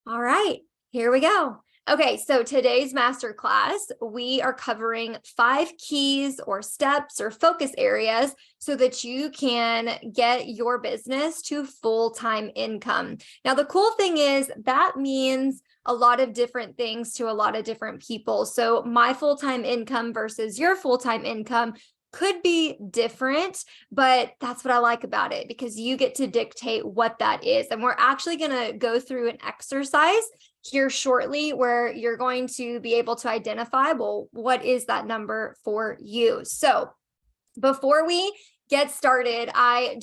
All right, here we go. Okay, so today's masterclass, we are covering 5 keys or steps or focus areas so that you can get your business to full-time income. Now, the cool thing is that means a lot of different things to a lot of different people. So my full-time income versus your full-time income could be different, but that's what I like about it because you get to dictate what that is. And we're actually going to go through an exercise here shortly where you're going to be able to identify, well, what is that number for you? So before we get started, I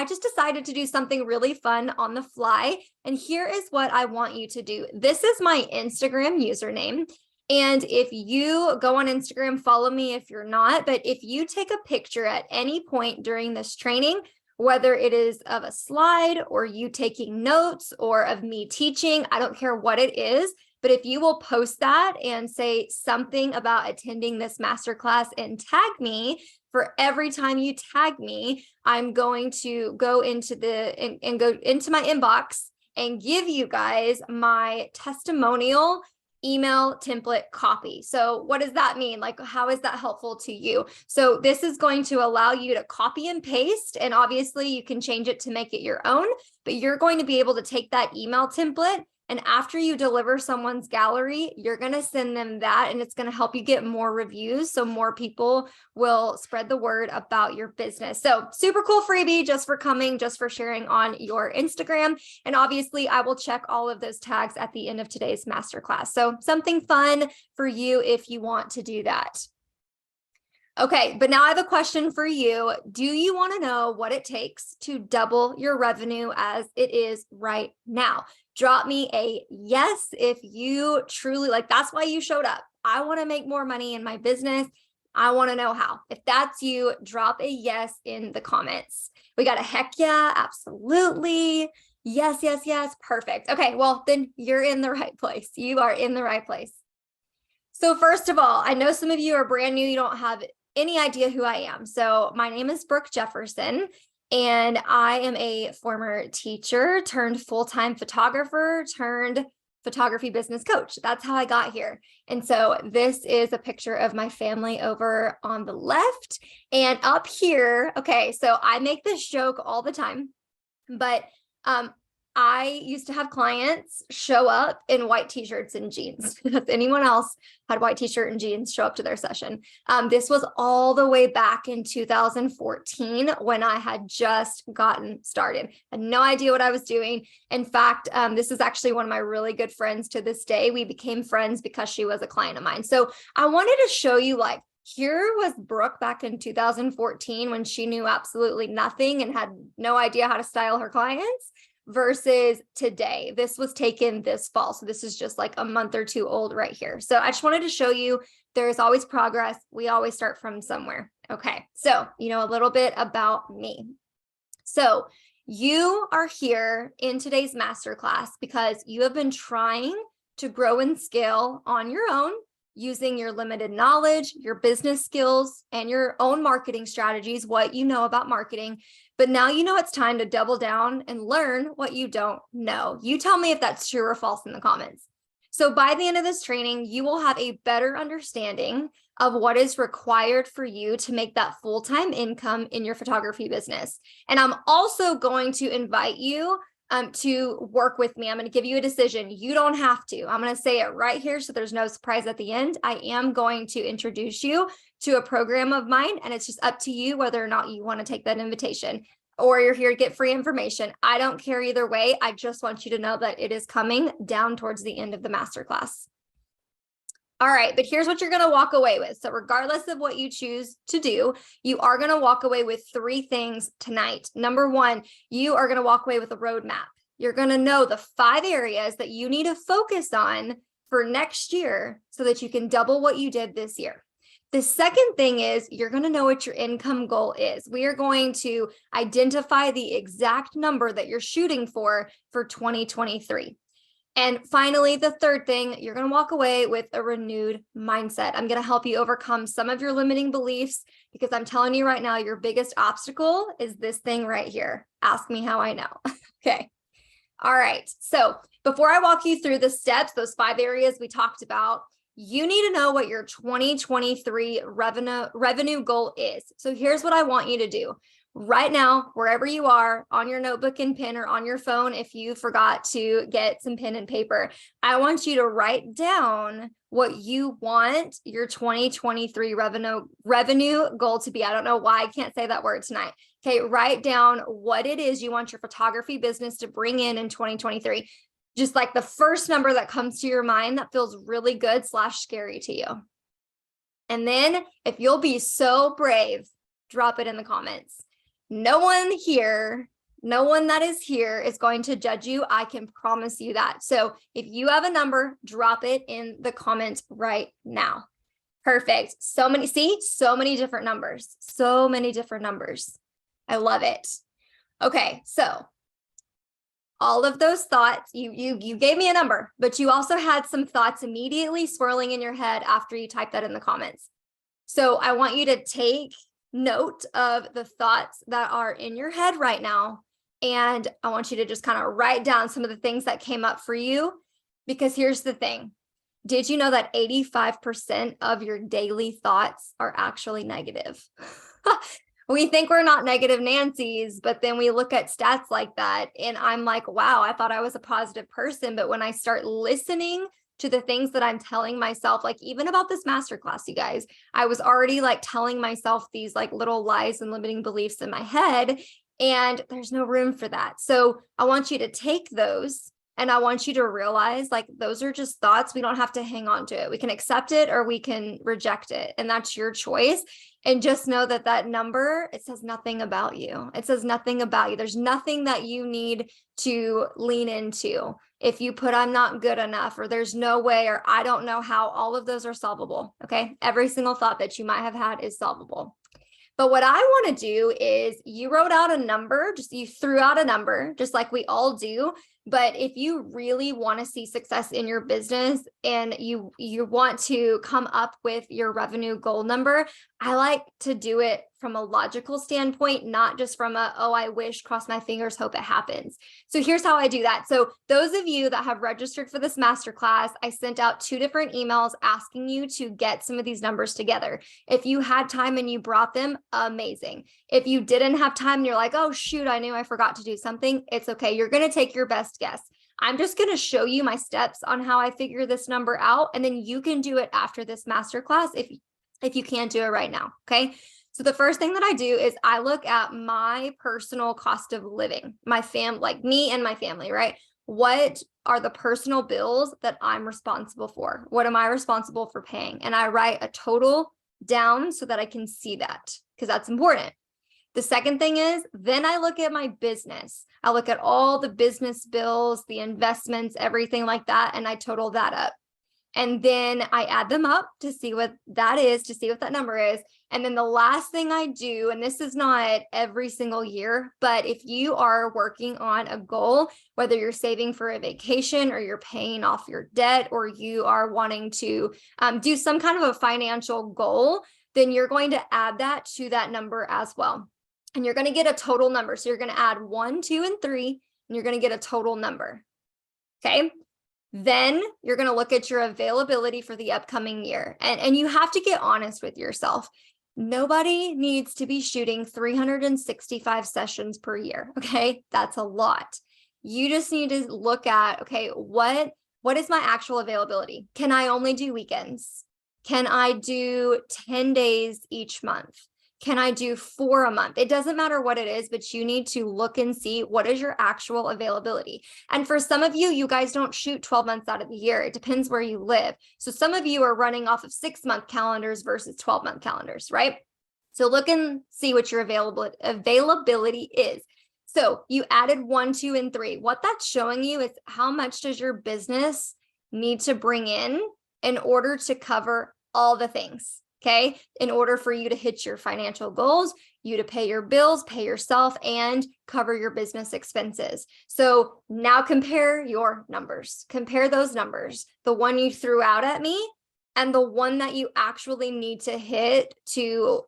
just decided to do something really fun on the fly. And here is what I want you to do. This is my Instagram username. And if you go on Instagram, follow me if you're not, but if you take a picture at any point during this training, whether it is of a slide or you taking notes or of me teaching, I don't care what it is, but if you will post that and say something about attending this masterclass and tag me, for every time you tag me, I'm going to go into go into my inbox and give you guys my testimonial email template copy. So what does that mean? Like, how is that helpful to you? So this is going to allow you to copy and paste, and obviously you can change it to make it your own, but you're going to be able to take that email template, and after you deliver someone's gallery, you're going to send them that, and it's going to help you get more reviews so more people will spread the word about your business. So super cool freebie just for coming, just for sharing on your Instagram. And obviously I will check all of those tags at the end of today's masterclass. So something fun for you if you want to do that. Okay, but now I have a question for you. Do you want to know what it takes to double your revenue as it is right now? Drop me a yes if you truly that's why you showed up. I want to make more money in my business. I want to know how. If that's you, drop a yes in the comments. We got a heck yeah, absolutely. Yes, yes, yes. Perfect. Okay, well, then you're in the right place. You are in the right place. So first of all, I know some of you are brand new. You don't have any idea who I am. So my name is Brooke Jefferson, and I am a former teacher turned full-time photographer turned photography business coach. That's how I got here. And so this is a picture of my family over on the left, and up here. Okay, so I make this joke all the time, but I used to have clients show up in white t-shirts and jeans. If anyone else had white t-shirt and jeans show up to their session. This was all the way back in 2014 when I had just gotten started. I had no idea what I was doing. In fact, this is actually one of my really good friends to this day. We became friends because she was a client of mine. So I wanted to show you here was Brooke back in 2014 when she knew absolutely nothing and had no idea how to style her clients, versus today. This was taken this fall. So this is just like a month or two old right here. So I just wanted to show you there's always progress. We always start from somewhere. Okay. So, a little bit about me. So you are here in today's masterclass because you have been trying to grow and scale on your own using your limited knowledge, your business skills, and your own marketing strategies, what you know about marketing. But now you know it's time to double down and learn what you don't know. You tell me if that's true or false in the comments. So by the end of this training, you will have a better understanding of what is required for you to make that full-time income in your photography business. And I'm also going to invite you to work with me. I'm going to give you a decision. You don't have to. I'm going to say it right here so there's no surprise at the end. I am going to introduce you to a program of mine, and it's just up to you whether or not you want to take that invitation or you're here to get free information. I don't care either way. I just want you to know that it is coming down towards the end of the masterclass. All right, but here's what you're going to walk away with. So regardless of what you choose to do, you are going to walk away with 3 things tonight. Number 1, you are going to walk away with a roadmap. You're going to know the 5 areas that you need to focus on for next year so that you can double what you did this year. The second thing is you're going to know what your income goal is. We are going to identify the exact number that you're shooting for 2023. And finally, the third thing, you're going to walk away with a renewed mindset. I'm going to help you overcome some of your limiting beliefs because I'm telling you right now, your biggest obstacle is this thing right here. Ask me how I know. Okay. All right. So before I walk you through the steps, those 5 areas we talked about, you need to know what your 2023 revenue goal is. So here's what I want you to do. Right now, wherever you are, on your notebook and pen or on your phone, if you forgot to get some pen and paper, I want you to write down what you want your 2023 revenue goal to be. I don't know why I can't say that word tonight. Okay, write down what it is you want your photography business to bring in 2023. Just like the first number that comes to your mind that feels really good / scary to you. And then if you'll be so brave, drop it in the comments. No one that is here is going to judge you. I can promise you that. So if you have a number, drop it in the comments right now. Perfect. So many different numbers. So many different numbers. I love it. Okay, so all of those thoughts, you gave me a number, but you also had some thoughts immediately swirling in your head after you typed that in the comments. So I want you to take note of the thoughts that are in your head right now. And I want you to just kind of write down some of the things that came up for you, because here's the thing. Did you know that 85% of your daily thoughts are actually negative? We think we're not negative Nancy's, but then we look at stats like that and I'm like, wow, I thought I was a positive person. But when I start listening to the things that I'm telling myself, like even about this masterclass, you guys, I was already like telling myself these like little lies and limiting beliefs in my head, and there's no room for that. So I want you to take those and I want you to realize like those are just thoughts. We don't have to hang on to it. We can accept it or we can reject it. And that's your choice. And just know that that number, it says nothing about you. It says nothing about you. There's nothing that you need to lean into. If you put, I'm not good enough, or there's no way, or I don't know how, all of those are solvable. Okay. Every single thought that you might have had is solvable. But what I want to do is you wrote out a number, you threw out a number, just like we all do. But if you really want to see success in your business and you want to come up with your revenue goal number, I like to do it from a logical standpoint, not just from a, oh, I wish, cross my fingers, hope it happens. So here's how I do that. So those of you that have registered for this masterclass, I sent out 2 different emails asking you to get some of these numbers together. If you had time and you brought them, amazing. If you didn't have time and you're like, oh, shoot, I knew I forgot to do something, it's okay. You're going to take your best guess. I'm just going to show you my steps on how I figure this number out, and then you can do it after this masterclass if you can't do it right now. Okay. So the first thing that I do is I look at my personal cost of living, like me and my family, right? What are the personal bills that I'm responsible for? What am I responsible for paying? And I write a total down so that I can see that, because that's important. The second thing is, then I look at my business. I look at all the business bills, the investments, everything like that, and I total that up. And then I add them up to see what that is, to see what that number is. And then the last thing I do, and this is not every single year, but if you are working on a goal, whether you're saving for a vacation or you're paying off your debt, or you are wanting to do some kind of a financial goal, then you're going to add that to that number as well. And you're going to get a total number. So you're going to add 1, 2, and 3, and you're going to get a total number. Okay. Then you're going to look at your availability for the upcoming year. And you have to get honest with yourself. Nobody needs to be shooting 365 sessions per year. Okay. That's a lot. You just need to look at, okay, what is my actual availability? Can I only do weekends? Can I do 10 days each month? Can I do 4 a month? It doesn't matter what it is, but you need to look and see what is your actual availability. And for some of you, you guys don't shoot 12 months out of the year. It depends where you live. So some of you are running off of 6-month calendars versus 12-month calendars, right? So look and see what your availability is. So you added 1, 2, and 3. What that's showing you is how much does your business need to bring in order to cover all the things. Okay, in order for you to hit your financial goals, you to pay your bills, pay yourself, and cover your business expenses. So now compare your numbers. Compare those numbers, the one you threw out at me and the one that you actually need to hit to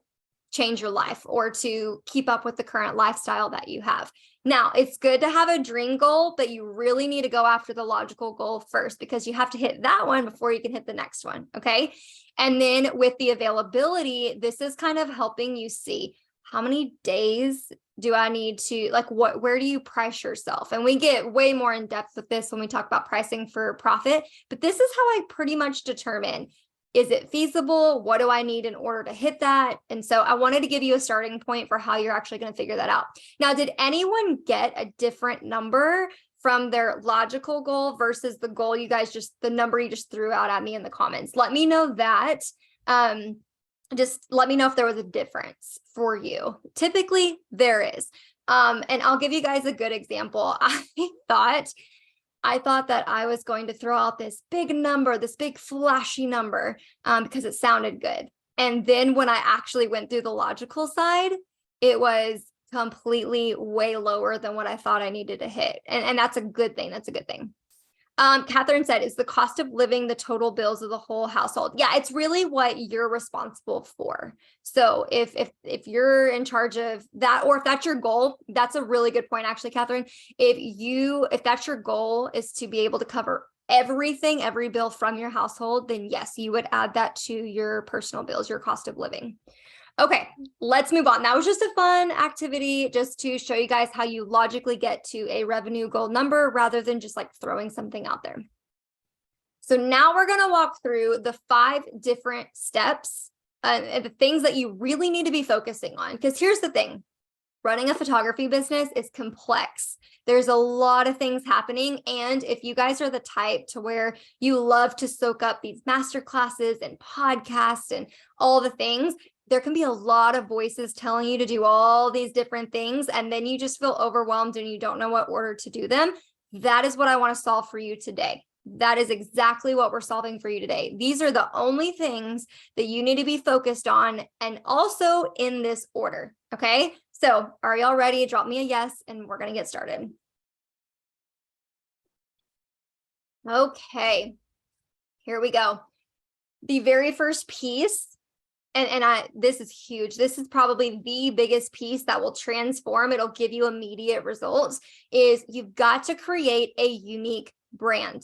change your life or to keep up with the current lifestyle that you have. Now, it's good to have a dream goal, but you really need to go after the logical goal first because you have to hit that one before you can hit the next one. Okay. And then with the availability, this is kind of helping you see how many days do I need to, like, where do you price yourself? And we get way more in depth with this when we talk about pricing for profit, but this is how I pretty much determine, is it feasible? What do I need in order to hit that? And so I wanted to give you a starting point for how you're actually going to figure that out. Now, did anyone get a different number from their logical goal versus the goal the number you just threw out at me in the comments? Let me know that. Just let me know if there was a difference for you. Typically there is. And I'll give you guys a good example. I thought that I was going to throw out this big number, this big flashy number, because it sounded good. And then when I actually went through the logical side, it was completely way lower than what I thought I needed to hit. And that's a good thing. That's a good thing. Catherine said, is the cost of living the total bills of the whole household? Yeah, it's really what you're responsible for. So if you're in charge of that, or if that's your goal, that's a really good point, actually, Catherine. If that's your goal is to be able to cover everything, every bill from your household, then yes, you would add that to your personal bills, your cost of living. Okay, let's move on. That was just a fun activity just to show you guys how you logically get to a revenue goal number rather than just like throwing something out there. So now we're going to walk through the 5 different steps and the things that you really need to be focusing on. Because here's the thing. Running a photography business is complex. There's a lot of things happening. And if you guys are the type to where you love to soak up these master classes and podcasts and all the things, there can be a lot of voices telling you to do all these different things, and then you just feel overwhelmed and you don't know what order to do them. That is what I want to solve for you today. That is exactly what we're solving for you today. These are the only things that you need to be focused on, and also in this order. Okay, so are y'all ready? Drop me a yes, and we're going to get started. Okay, here we go. The very first piece, this is huge. This is probably the biggest piece that will transform. It'll give you immediate results, is you've got to create a unique brand.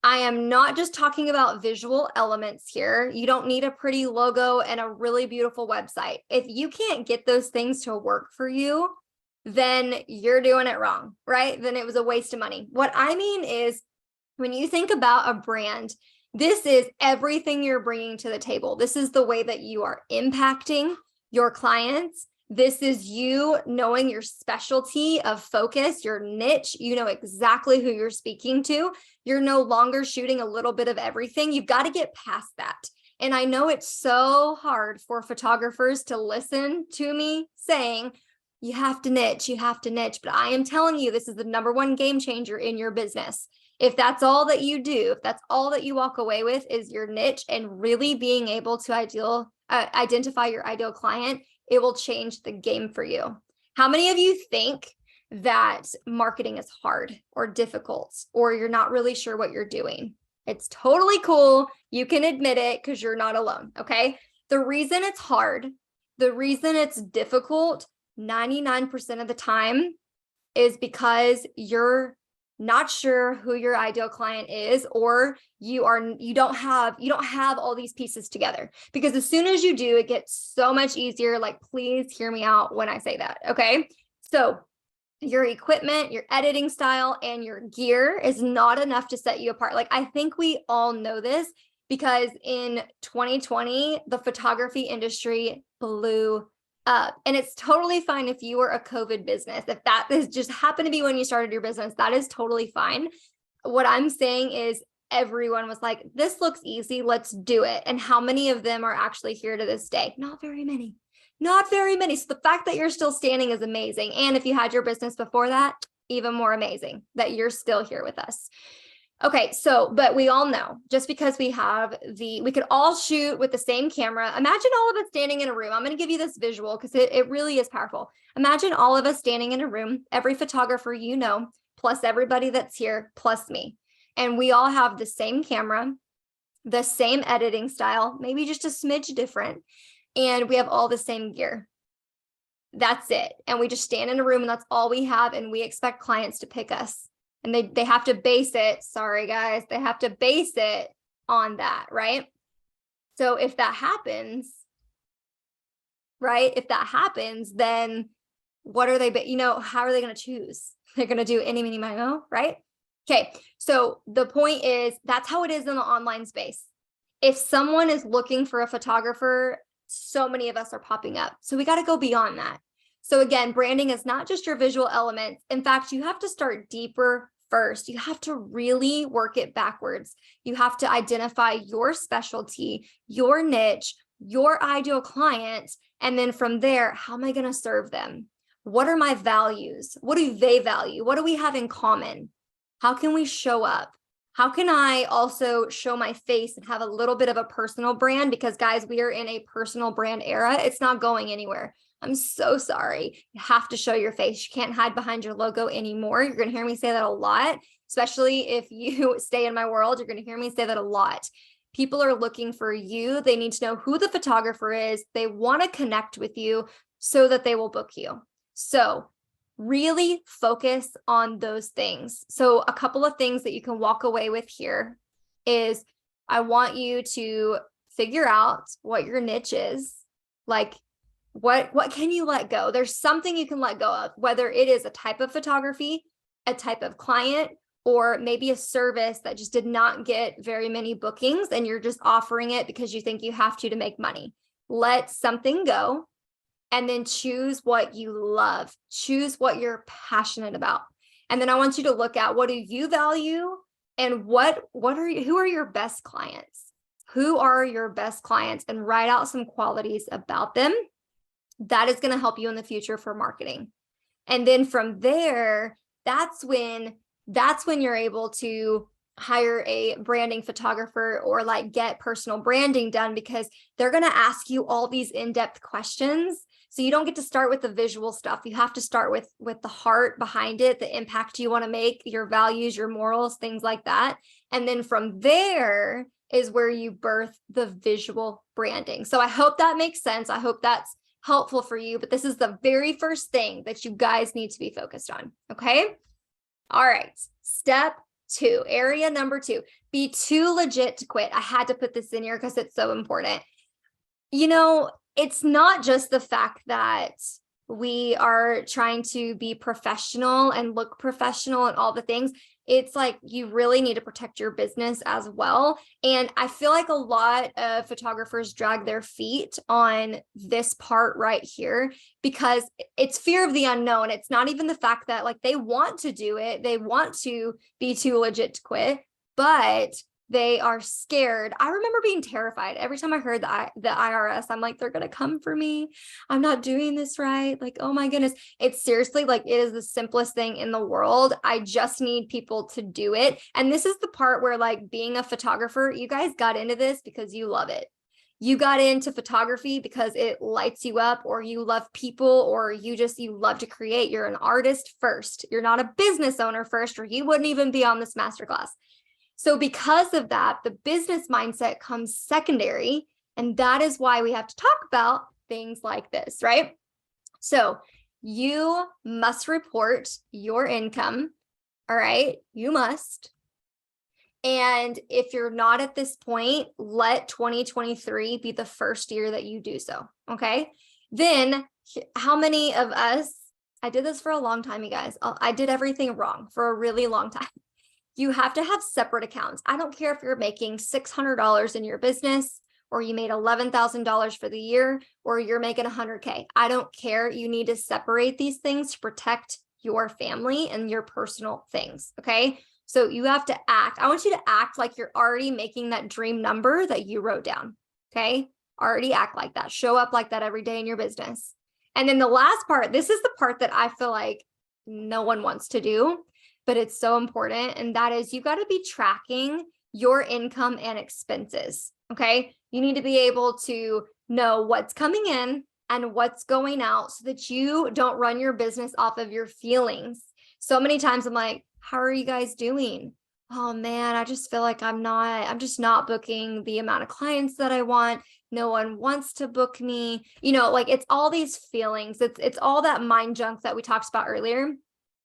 I am not just talking about visual elements here. You don't need a pretty logo and a really beautiful website. If you can't get those things to work for you, then you're doing it wrong, right? Then it was a waste of money. What I mean is, when you think about a brand, this is everything you're bringing to the table. This is the way that you are impacting your clients. This is you knowing your specialty of focus, your niche. You know exactly who you're speaking to. You're no longer shooting a little bit of everything. You've got to get past that. And I know it's so hard for photographers to listen to me saying, you have to niche, but I am telling you, this is the #1 game changer in your business. If that's all that you do, if that's all that you walk away with is your niche and really being able to identify your ideal client, it will change the game for you. How many of you think that marketing is hard or difficult, or you're not really sure what you're doing? It's totally cool. You can admit it because you're not alone. Okay. The reason it's hard, the reason it's difficult 99% of the time is because you're not sure who your ideal client is, or you don't have all these pieces together. Because as soon as you do, it gets so much easier. Like, please hear me out when I say that. Okay. So your equipment, your editing style, and your gear is not enough to set you apart. Like, I think we all know this because in 2020, the photography industry blew up. And it's totally fine if you were a COVID business. If that is just happened to be when you started your business, that is totally fine. What I'm saying is everyone was like, this looks easy, let's do it. And how many of them are actually here to this day? Not very many. Not very many. So the fact that you're still standing is amazing. And if you had your business before that, even more amazing that you're still here with us. Okay, so, but we all know, just because we could all shoot with the same camera. Imagine all of us standing in a room. I'm going to give you this visual because it really is powerful. Imagine all of us standing in a room, every photographer you know, plus everybody that's here, plus me. And we all have the same camera, the same editing style, maybe just a smidge different. And we have all the same gear. That's it. And we just stand in a room and that's all we have. And we expect clients to pick us. And they have to base it. Sorry, guys. They have to base it on that, right? So if that happens, right? If that happens, then what are they, how are they going to choose? They're going to do any, mini, mo, right? Okay. So the point is that's how it is in the online space. If someone is looking for a photographer, so many of us are popping up. So we got to go beyond that. So again, branding is not just your visual elements. In fact, you have to start deeper first. You have to really work it backwards. You have to identify your specialty, your niche, your ideal client. And then from there, how am I going to serve them? What are my values? What do they value? What do we have in common? How can we show up? How can I also show my face and have a little bit of a personal brand? Because guys, we are in a personal brand era. It's not going anywhere. I'm so sorry. You have to show your face. You can't hide behind your logo anymore. You're going to hear me say that a lot, especially if you stay in my world. You're going to hear me say that a lot. People are looking for you. They need to know who the photographer is. They want to connect with you so that they will book you. So really focus on those things. So a couple of things that you can walk away with here is I want you to figure out what your niche is. Like what can you let go? There's something you can let go of, whether it is a type of photography, a type of client, or maybe a service that just did not get very many bookings and you're just offering it because you think you have to make money. Let something go. And then choose what you love, choose what you're passionate about. And then I want you to look at what do you value and who are your best clients? Who are your best clients? And write out some qualities about them. That is going to help you in the future for marketing. And then from there, that's when you're able to hire a branding photographer or like get personal branding done, because they're going to ask you all these in-depth questions. So you don't get to start with the visual stuff. You have to start with the heart behind it, the impact you want to make, your values, your morals, things like that. And then from there is where you birth the visual branding. So I hope that makes sense. I hope that's helpful for you, but this is the very first thing that you guys need to be focused on. Okay. All right. Step 2, area number 2, be too legit to quit. I had to put this in here because it's so important. It's not just the fact that we are trying to be professional and look professional and all the things. It's like you really need to protect your business as well. And I feel like a lot of photographers drag their feet on this part right here because it's fear of the unknown. It's not even the fact that like they want to do it. They want to be too legit to quit, but they are scared. I remember being terrified every time I heard the IRS. I'm like, they're going to come for me. I'm not doing this right. Like, oh my goodness. It's seriously like, it is the simplest thing in the world. I just need people to do it. And this is the part where like being a photographer, you guys got into this because you love it. You got into photography because it lights you up, or you love people, or you love to create. You're an artist first. You're not a business owner first, or you wouldn't even be on this masterclass. So because of that, the business mindset comes secondary. And that is why we have to talk about things like this, right? So you must report your income. All right. You must. And if you're not at this point, let 2023 be the first year that you do so. Okay. Then how many of us, I did this for a long time, you guys. I did everything wrong for a really long time. You have to have separate accounts. I don't care if you're making $600 in your business, or you made $11,000 for the year, or you're making $100K. I don't care. You need to separate these things to protect your family and your personal things. Okay. So you have to act. I want you to act like you're already making that dream number that you wrote down. Okay. Already act like that. Show up like that every day in your business. And then the last part, this is the part that I feel like no one wants to do, but it's so important. And that is, you got to be tracking your income and expenses. Okay. You need to be able to know what's coming in and what's going out so that you don't run your business off of your feelings. So many times I'm like, how are you guys doing? Oh man, I just feel like I'm just not booking the amount of clients that I want. No one wants to book me. Like it's all these feelings. It's all that mind junk that we talked about earlier.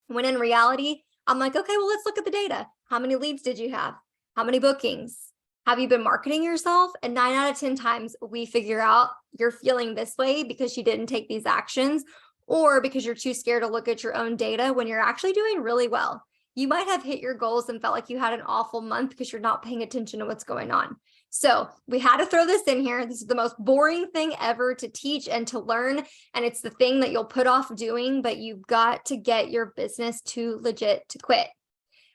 When in reality, I'm like, okay, well, let's look at the data. How many leads did you have? How many bookings? Have you been marketing yourself? And 9 out of 10 times we figure out you're feeling this way because you didn't take these actions, or because you're too scared to look at your own data when you're actually doing really well. You might have hit your goals and felt like you had an awful month because you're not paying attention to what's going on. So we had to throw this in here. This is the most boring thing ever to teach and to learn. And it's the thing that you'll put off doing, but you've got to get your business too legit to quit.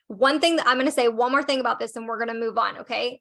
One thing that I'm going to say, one more thing about this, and we're going to move on. Okay.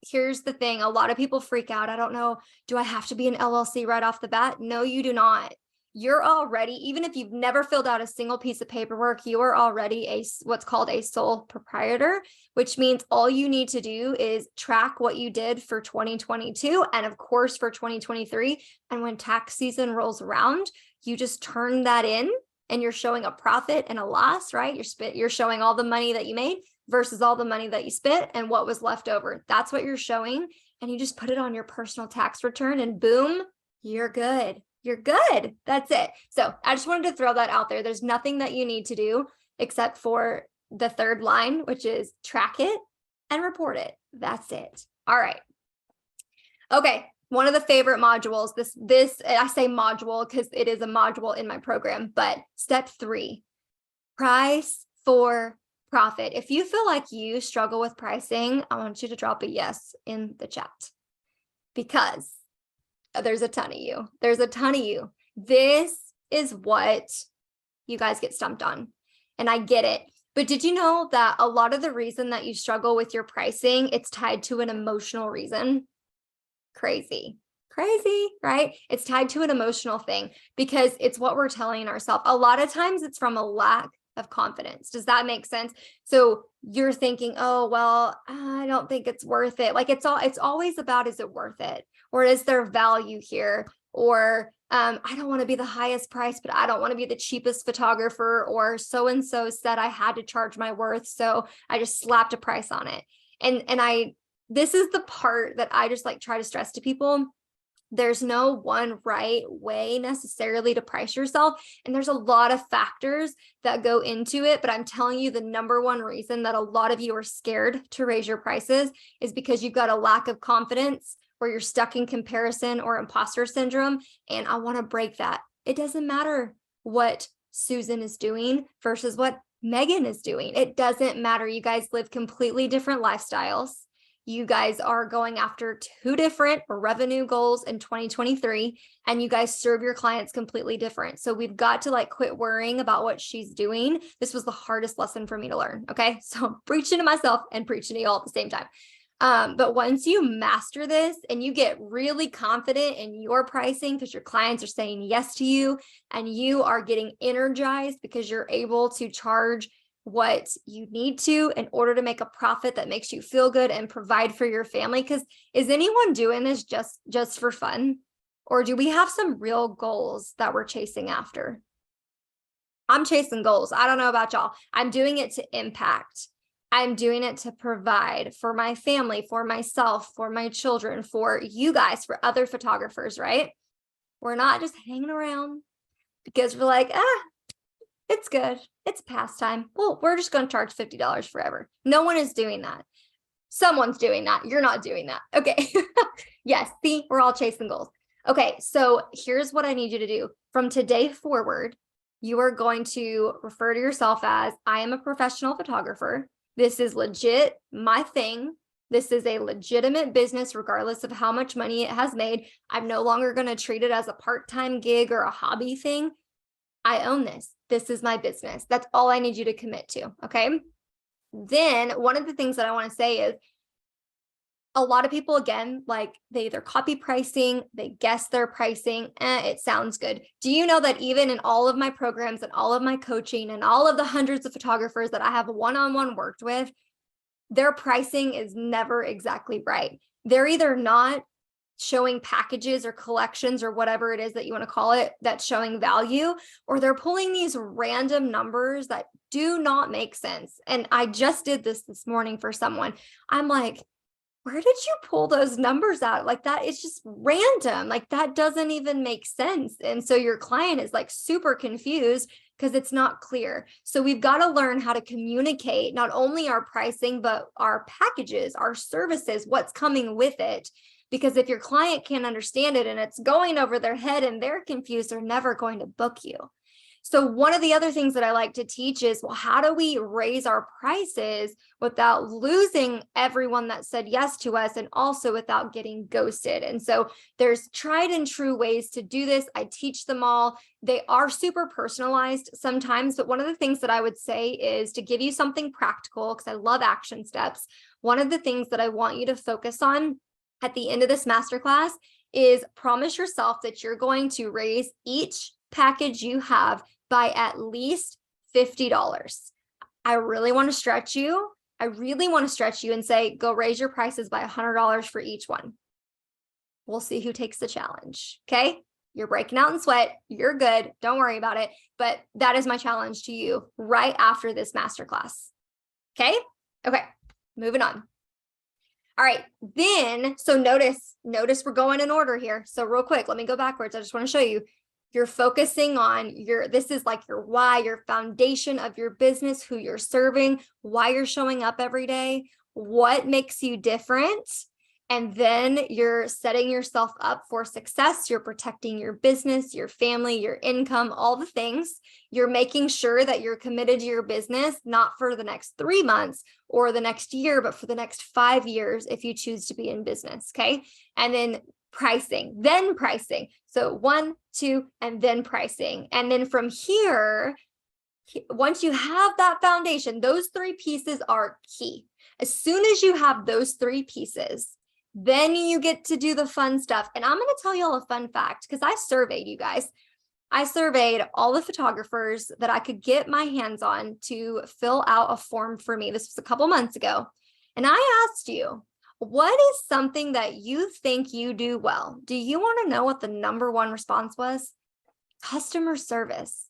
Here's the thing. A lot of people freak out. I don't know. Do I have to be an LLC right off the bat? No, you do not. You're already, even if you've never filled out a single piece of paperwork, you are already what's called a sole proprietor, which means all you need to do is track what you did for 2022 and of course for 2023. And when tax season rolls around, you just turn that in and you're showing a profit and a loss, right? You're showing all the money that you made versus all the money that you spent and what was left over. That's what you're showing. And you just put it on your personal tax return and boom, you're good. You're good. That's it. So I just wanted to throw that out there. There's nothing that you need to do except for the third line, which is track it and report it. That's it. All right. Okay. One of the favorite modules, this I say module because it is a module in my program, but step 3, price for profit. If you feel like you struggle with pricing, I want you to drop a yes in the chat because there's a ton of you. There's a ton of you. This is what you guys get stumped on. And I get it. But did you know that a lot of the reason that you struggle with your pricing, it's tied to an emotional reason? Crazy, right? It's tied to an emotional thing because it's what we're telling ourselves. A lot of times it's from a lack of confidence. Does that make sense? So you're thinking, oh, well, I don't think it's worth it. Like it's always about, is it worth it? Or is there value here? Or I don't want to be the highest price, but I don't want to be the cheapest photographer, or so-and-so said I had to charge my worth. So I just slapped a price on it. And this is the part that I just like try to stress to people. There's no one right way necessarily to price yourself. And there's a lot of factors that go into it. But I'm telling you, the number one reason that a lot of you are scared to raise your prices is because you've got a lack of confidence, where you're stuck in comparison or imposter syndrome. And I want to break that. It doesn't matter what Susan is doing versus what Megan is doing. It doesn't matter. You guys live completely different lifestyles. You guys are going after 2 different revenue goals in 2023, and you guys serve your clients completely different. So we've got to quit worrying about what she's doing. This was the hardest lesson for me to learn. Okay. So I'm preaching to myself and preaching to you all at the same time. But once you master this and you get really confident in your pricing because your clients are saying yes to you and you are getting energized because you're able to charge what you need to in order to make a profit that makes you feel good and provide for your family. Because is anyone doing this just for fun? Or do we have some real goals that we're chasing after? I'm chasing goals. I don't know about y'all. I'm doing it to impact. I'm doing it to provide for my family, for myself, for my children, for you guys, for other photographers, right? We're not just hanging around because we're like, it's good. It's pastime. Well, we're just going to charge $50 forever. No one is doing that. Someone's doing that. You're not doing that. Okay. Yes. See, we're all chasing goals. Okay. So here's what I need you to do. From today forward, you are going to refer to yourself as, I am a professional photographer. This is legit my thing. This is a legitimate business, regardless of how much money it has made. I'm no longer going to treat it as a part-time gig or a hobby thing. I own this. This is my business. That's all I need you to commit to. Okay. Then one of the things that I want to say is, a lot of people, again, they either copy pricing, they guess their pricing, it sounds good. Do you know that even in all of my programs and all of my coaching and all of the hundreds of photographers that I have one-on-one worked with, their pricing is never exactly right. They're either not showing packages or collections or whatever it is that you want to call it that's showing value, or they're pulling these random numbers that do not make sense. And I just did this morning for someone. I'm like, where did you pull those numbers out? Like that, it's just random. Like that doesn't even make sense. And so your client is like super confused because it's not clear. So we've got to learn how to communicate not only our pricing, but our packages, our services, what's coming with it. Because if your client can't understand it and it's going over their head and they're confused, they're never going to book you. So one of the other things that I like to teach is, well, how do we raise our prices without losing everyone that said yes to us and also without getting ghosted? And so there's tried and true ways to do this. I teach them all. They are super personalized sometimes, but one of the things that I would say is to give you something practical, because I love action steps. One of the things that I want you to focus on at the end of this masterclass is promise yourself that you're going to raise each package you have by at least $50. I really want to stretch you. I really want to stretch you and say, go raise your prices by $100 for each one. We'll see who takes the challenge. Okay. You're breaking out in sweat. You're good. Don't worry about it. But that is my challenge to you right after this masterclass. Okay. Okay. Moving on. All right, then, so notice we're going in order here. So real quick, let me go backwards. I just want to show you. You're focusing on this is like your why, your foundation of your business, who you're serving, why you're showing up every day, what makes you different. And then you're setting yourself up for success. You're protecting your business, your family, your income, all the things. You're making sure that you're committed to your business, not for the next 3 months or the next year, but for the next 5 years if you choose to be in business. Okay. And then pricing. So 1, 2, and then pricing. And then from here, once you have that foundation, those 3 pieces are key. As soon as you have those 3 pieces, then you get to do the fun stuff. And I'm going to tell you all a fun fact because I surveyed you guys. I surveyed all the photographers that I could get my hands on to fill out a form for me. This was a couple months ago. And I asked you, what is something that you think you do well? Do you want to know what the #1 response was? Customer service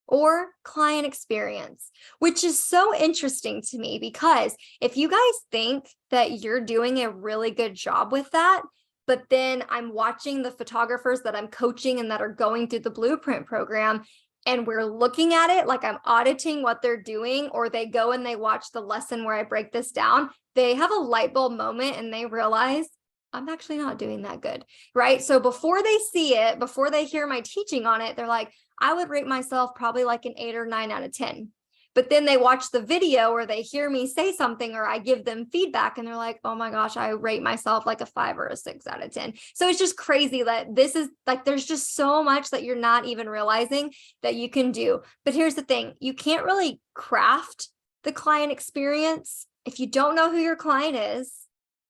or client experience, which is so interesting to me because if you guys think that you're doing a really good job with that, but then I'm watching the photographers that I'm coaching and that are going through the Blueprint program, and we're looking at it like I'm auditing what they're doing, or they go and they watch the lesson where I break this down, they have a light bulb moment and they realize I'm actually not doing that good, right? So before they see it, before they hear my teaching on it, they're like, I would rate myself probably like an 8 or 9 out of 10. But then they watch the video or they hear me say something or I give them feedback and they're like, oh my gosh, I rate myself like a 5 or a 6 out of 10. So it's just crazy that this is like, there's just so much that you're not even realizing that you can do. But here's the thing, you can't really craft the client experience if you don't know who your client is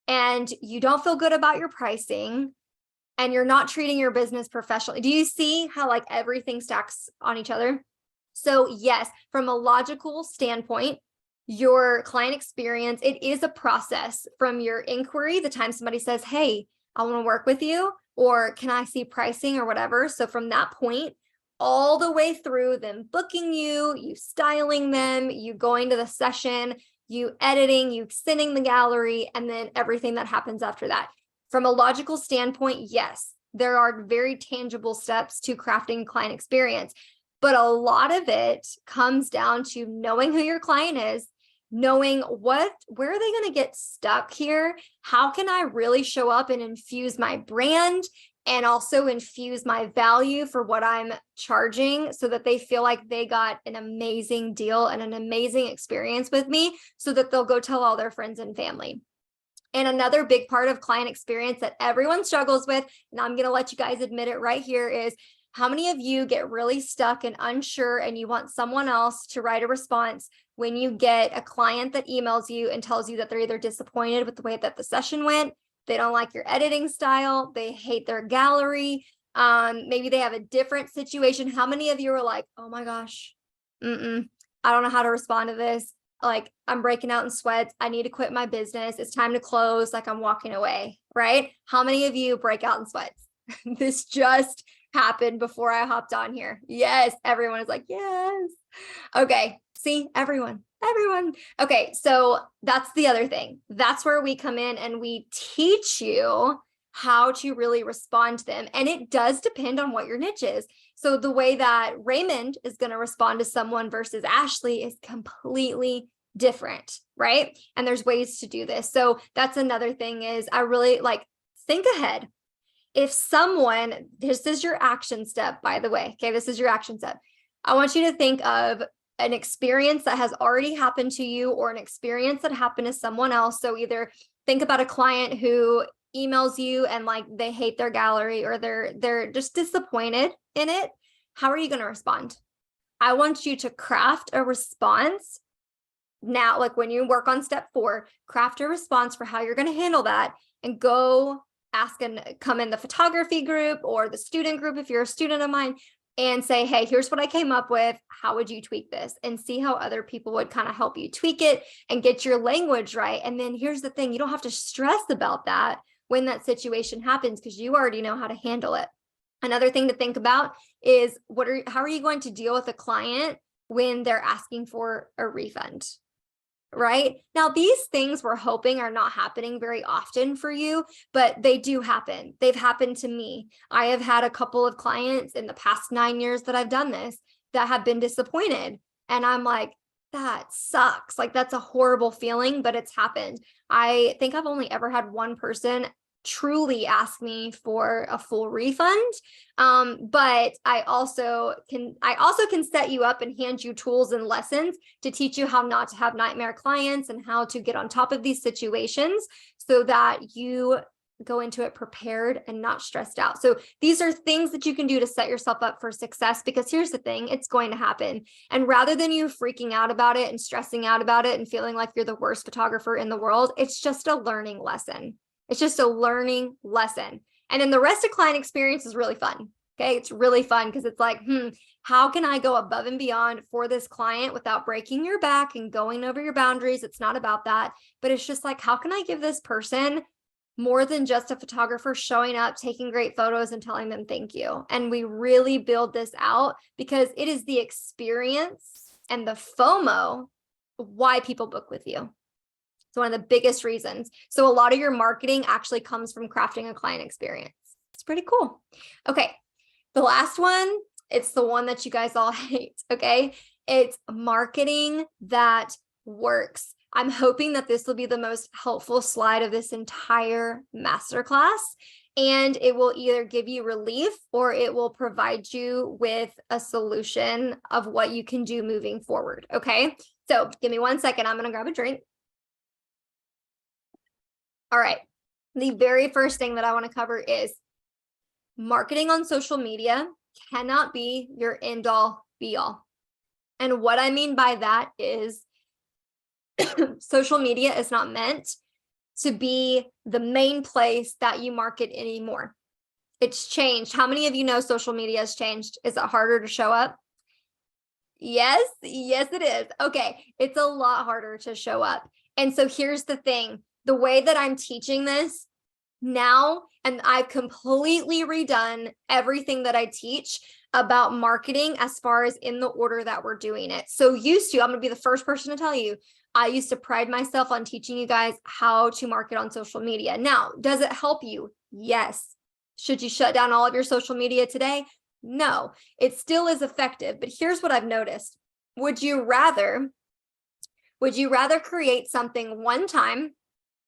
and you don't feel good about your pricing and you're not treating your business professionally. Do you see how like everything stacks on each other? So yes, from a logical standpoint, your client experience, it is a process from your inquiry, the time somebody says, hey, I want to work with you, or can I see pricing or whatever. So from that point, all the way through them booking you, you styling them, you going to the session, you editing, you sending the gallery, and then everything that happens after that. From a logical standpoint, yes, there are very tangible steps to crafting client experience, but a lot of it comes down to knowing who your client is, knowing where are they going to get stuck here? How can I really show up and infuse my brand and also infuse my value for what I'm charging so that they feel like they got an amazing deal and an amazing experience with me so that they'll go tell all their friends and family. And another big part of client experience that everyone struggles with, and I'm going to let you guys admit it right here, is how many of you get really stuck and unsure and you want someone else to write a response when you get a client that emails you and tells you that they're either disappointed with the way that the session went, they don't like your editing style, they hate their gallery, maybe they have a different situation. How many of you are like, oh my gosh, I don't know how to respond to this. Like, I'm breaking out in sweats. I need to quit my business. It's time to close. Like, I'm walking away, right? How many of you break out in sweats? This just happened before I hopped on here. Yes, everyone is like, yes. Okay, See, everyone. Okay, so that's the other thing. That's where we come in and we teach you how to really respond to them. And it does depend on what your niche is. So the way that Raymond is going to respond to someone versus Ashley is completely different, right? And there's ways to do this. So that's another thing is I really like think ahead. If someone, this is your action step, by the way. Okay, this is your action step. I want you to think of an experience that has already happened to you or an experience that happened to someone else. So either think about a client who emails you and like they hate their gallery or they're just disappointed in it. How are you going to respond? I want you to craft a response now, like when you work on step 4, craft a response for how you're going to handle that and go ask and come in the photography group or the student group if you're a student of mine and say, hey, here's what I came up with. How would you tweak this? And see how other people would kind of help you tweak it and get your language right. And then here's the thing, you don't have to stress about that when that situation happens because you already know how to handle it. Another thing to think about is how are you going to deal with a client when they're asking for a refund? Right now, these things we're hoping are not happening very often for you, but they do happen. They've happened to me. I have had a couple of clients in the past 9 years that I've done this that have been disappointed. And I'm like, that sucks. Like, that's a horrible feeling, but it's happened. I think I've only ever had one person truly ask me for a full refund. But I also can set you up and hand you tools and lessons to teach you how not to have nightmare clients and how to get on top of these situations so that you go into it prepared and not stressed out. So these are things that you can do to set yourself up for success, because here's the thing, it's going to happen. And rather than you freaking out about it and stressing out about it and feeling like you're the worst photographer in the world, it's just a learning lesson. It's just a learning lesson. And then the rest of client experience is really fun. Okay. It's really fun because it's like, how can I go above and beyond for this client without breaking your back and going over your boundaries? It's not about that, but it's just like, how can I give this person more than just a photographer showing up, taking great photos and telling them thank you? And we really build this out because it is the experience and the FOMO why people book with you. It's one of the biggest reasons. So a lot of your marketing actually comes from crafting a client experience. It's pretty cool. Okay. The last one, it's the one that you guys all hate. Okay. It's marketing that works. I'm hoping that this will be the most helpful slide of this entire masterclass. And it will either give you relief or it will provide you with a solution of what you can do moving forward. Okay. So give me 1 second. I'm going to grab a drink. All right. The very first thing that I want to cover is marketing on social media cannot be your end all be all. And what I mean by that is social media is not meant to be the main place that you market anymore. It's changed. How many of you know social media has changed? Is it harder to show up? Yes, it is. Okay. It's a lot harder to show up. And so here's the thing. The way that I'm teaching this now, and I've completely redone everything that I teach about marketing as far as in the order that we're doing it. So I'm going to be the first person to tell you, I used to pride myself on teaching you guys how to market on social media. Now, does it help you? Yes. Should you shut down all of your social media today? No, it still is effective. But here's what I've noticed. Would you rather create something one time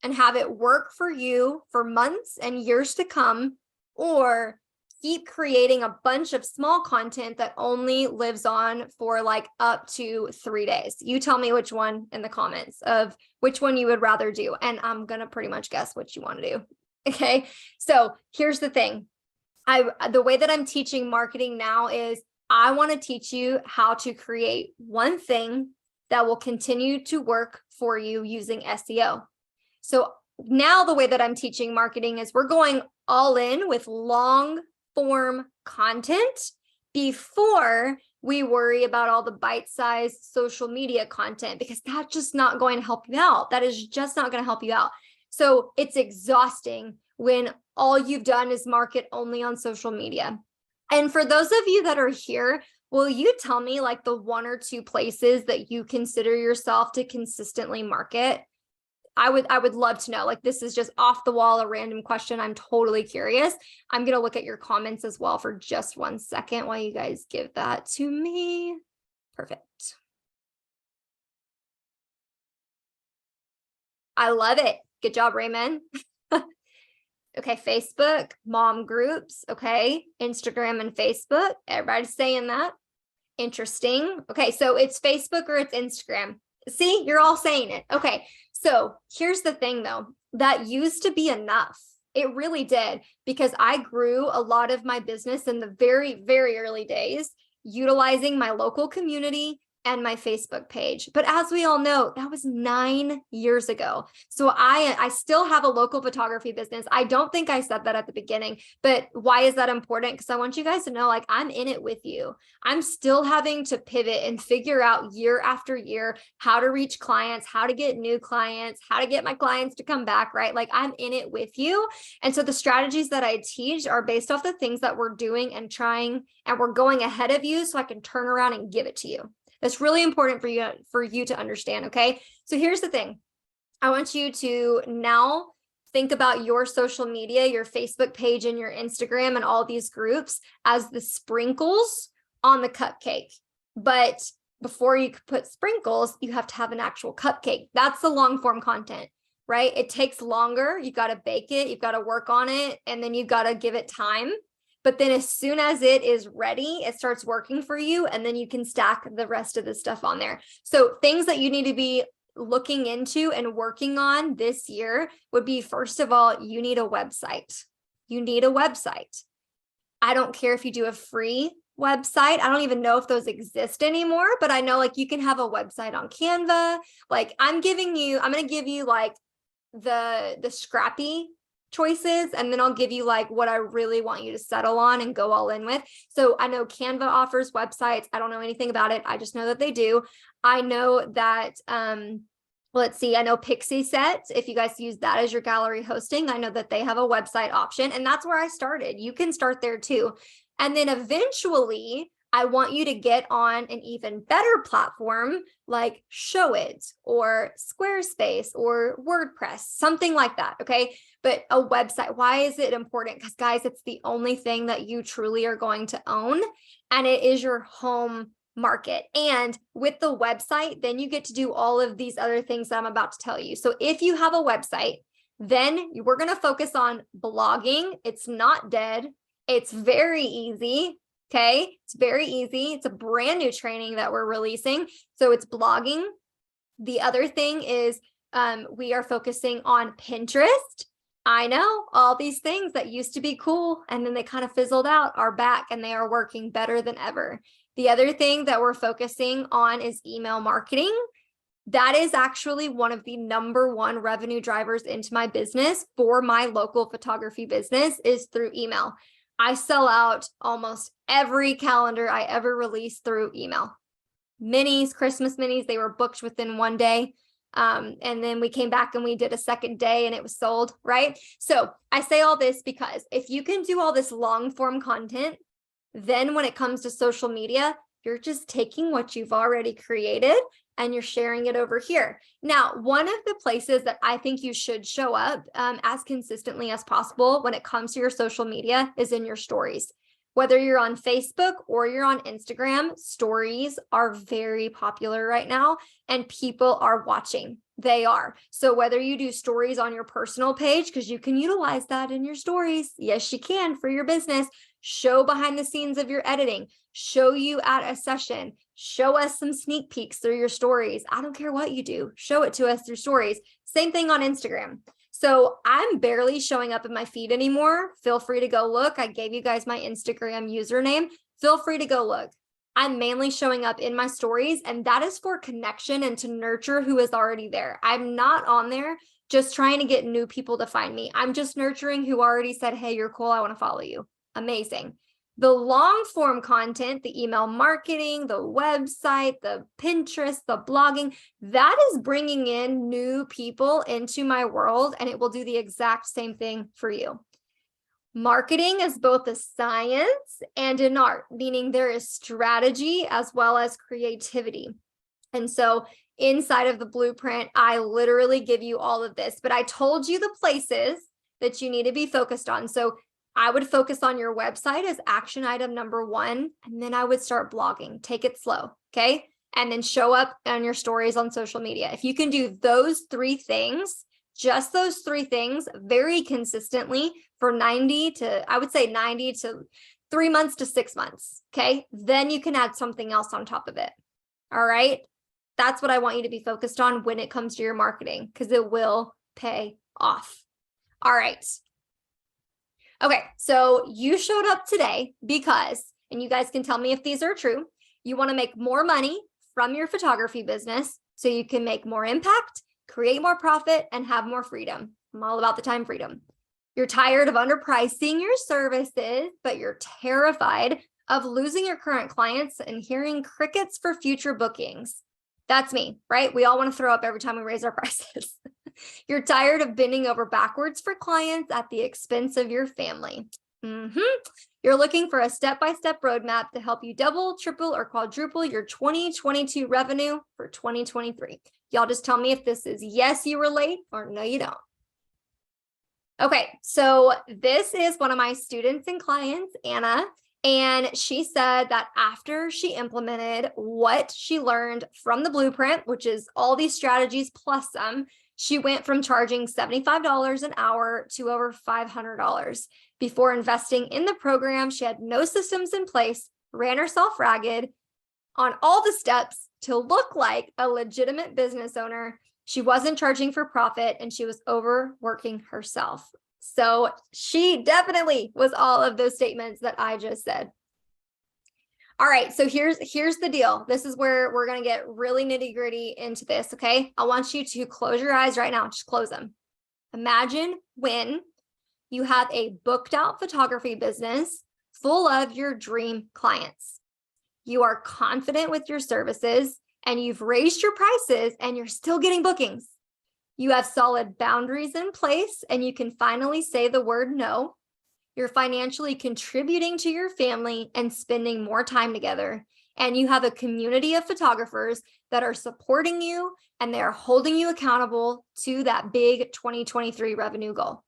and have it work for you for months and years to come, or keep creating a bunch of small content that only lives on for like up to 3 days? You tell me which one in the comments of which one you would rather do. And I'm going to pretty much guess what you want to do. Okay. So here's the thing. The way that I'm teaching marketing now is I want to teach you how to create one thing that will continue to work for you using SEO. So now the way that I'm teaching marketing is we're going all in with long form content before we worry about all the bite-sized social media content, because that's just not going to help you out. That is just not going to help you out. So it's exhausting when all you've done is market only on social media. And for those of you that are here, Will you tell me like the 1 or 2 places that you consider yourself to consistently market? I would love to know. Like, this is just off the wall, a random question. I'm totally curious. I'm going to look at your comments as well for just 1 second while you guys give that to me. Perfect. I love it. Good job, Raymond. Okay, Facebook, mom groups. Okay, Instagram and Facebook. Everybody's saying that. Interesting. Okay, so it's Facebook or it's Instagram. See, you're all saying it. Okay, so here's the thing though, that used to be enough. It really did, because I grew a lot of my business in the very, very early days utilizing my local community and my Facebook page. But as we all know, that was 9 years ago. So I still have a local photography business. I don't think I said that at the beginning, but why is that important? Because I want you guys to know, like, I'm in it with you. I'm still having to pivot and figure out year after year how to reach clients, how to get new clients, how to get my clients to come back, right? Like, I'm in it with you. And so the strategies that I teach are based off the things that we're doing and trying, and we're going ahead of you so I can turn around and give it to you. That's really important for you to understand, okay? So here's the thing. I want you to now think about your social media, your Facebook page and your Instagram and all these groups as the sprinkles on the cupcake. But before you could put sprinkles, you have to have an actual cupcake. That's the long form content, right? It takes longer. You got to bake it, you've got to work on it, and then you got to give it time. But then as soon as it is ready, it starts working for you, and then you can stack the rest of the stuff on there. So things that you need to be looking into and working on this year would be, first of all, you need a website. You need a website. I don't care if you do a free website. I don't even know if those exist anymore, but I know like you can have a website on Canva. Like, I'm going to give you like the scrappy choices, and then I'll give you like what I really want you to settle on and go all in with. So I know Canva offers websites. I don't know anything about it. I just know that they do. I know that, let's see, I know Pixieset, if you guys use that as your gallery hosting, I know that they have a website option, and that's where I started. You can start there too. And then eventually I want you to get on an even better platform like Showit or Squarespace or WordPress, something like that. Okay. But a website, why is it important? Because guys, it's the only thing that you truly are going to own, and it is your home market. And with the website, then you get to do all of these other things that I'm about to tell you. So if you have a website, then we're going to focus on blogging. It's not dead. It's very easy. Okay. It's very easy. It's a brand new training that we're releasing. So it's blogging. The other thing is we are focusing on Pinterest. I know all these things that used to be cool and then they kind of fizzled out are back, and they are working better than ever. The other thing that we're focusing on is email marketing. That is actually one of the #1 revenue drivers into my business for my local photography business is through email. I sell out almost every calendar I ever release through email. Minis, Christmas minis, they were booked within 1 day. And then we came back and we did a second day and it was sold, right? So I say all this because if you can do all this long form content, then when it comes to social media, you're just taking what you've already created and you're sharing it over here. Now, one of the places that I think you should show up as consistently as possible when it comes to your social media is in your stories. Whether you're on Facebook or you're on Instagram, stories are very popular right now and people are watching. They are. So whether you do stories on your personal page, because you can utilize that in your stories. Yes, you can for your business. Show behind the scenes of your editing. Show you at a session. Show us some sneak peeks through your stories. I don't care what you do. Show it to us through stories. Same thing on Instagram. So I'm barely showing up in my feed anymore. Feel free to go look. I gave you guys my Instagram username. Feel free to go look. I'm mainly showing up in my stories, and that is for connection and to nurture who is already there. I'm not on there just trying to get new people to find me. I'm just nurturing who already said, hey, you're cool. I want to follow you. Amazing. The long form content, the email marketing, the website, the Pinterest, the blogging, that is bringing in new people into my world, and it will do the exact same thing for you. Marketing is both a science and an art, meaning there is strategy as well as creativity. And so inside of the blueprint, I literally give you all of this, but I told you the places that you need to be focused on. So I would focus on your website as action item number 1, and then I would start blogging. Take it slow, okay? And then show up on your stories on social media. If you can do those 3 things, just those 3 things very consistently for 90 to 3 months to 6 months, okay? Then you can add something else on top of it, all right? That's what I want you to be focused on when it comes to your marketing, because it will pay off. All right. Okay, so you showed up today because, and you guys can tell me if these are true, you want to make more money from your photography business so you can make more impact, create more profit, and have more freedom. I'm all about the time freedom. You're tired of underpricing your services, but you're terrified of losing your current clients and hearing crickets for future bookings. That's me, right? We all want to throw up every time we raise our prices. You're tired of bending over backwards for clients at the expense of your family. You're looking for a step-by-step roadmap to help you double, triple, or quadruple your 2022 revenue for 2023. Y'all just tell me if this is yes, you relate, or no, you don't. Okay, so this is one of my students and clients, Anna, and she said that after she implemented what she learned from the blueprint, which is all these strategies plus some, she went from charging $75 an hour to over $500. Before investing in the program, she had no systems in place, ran herself ragged on all the steps to look like a legitimate business owner. She wasn't charging for profit, and she was overworking herself. So she definitely was all of those statements that I just said. All right, so here's the deal. This is where we're going to get really nitty gritty into this, okay? I want you to close your eyes right now. Just close them. Imagine when you have a booked out photography business full of your dream clients. You are confident with your services and you've raised your prices and you're still getting bookings. You have solid boundaries in place and you can finally say the word no. You're financially contributing to your family and spending more time together. And you have a community of photographers that are supporting you and they're holding you accountable to that big 2023 revenue goal.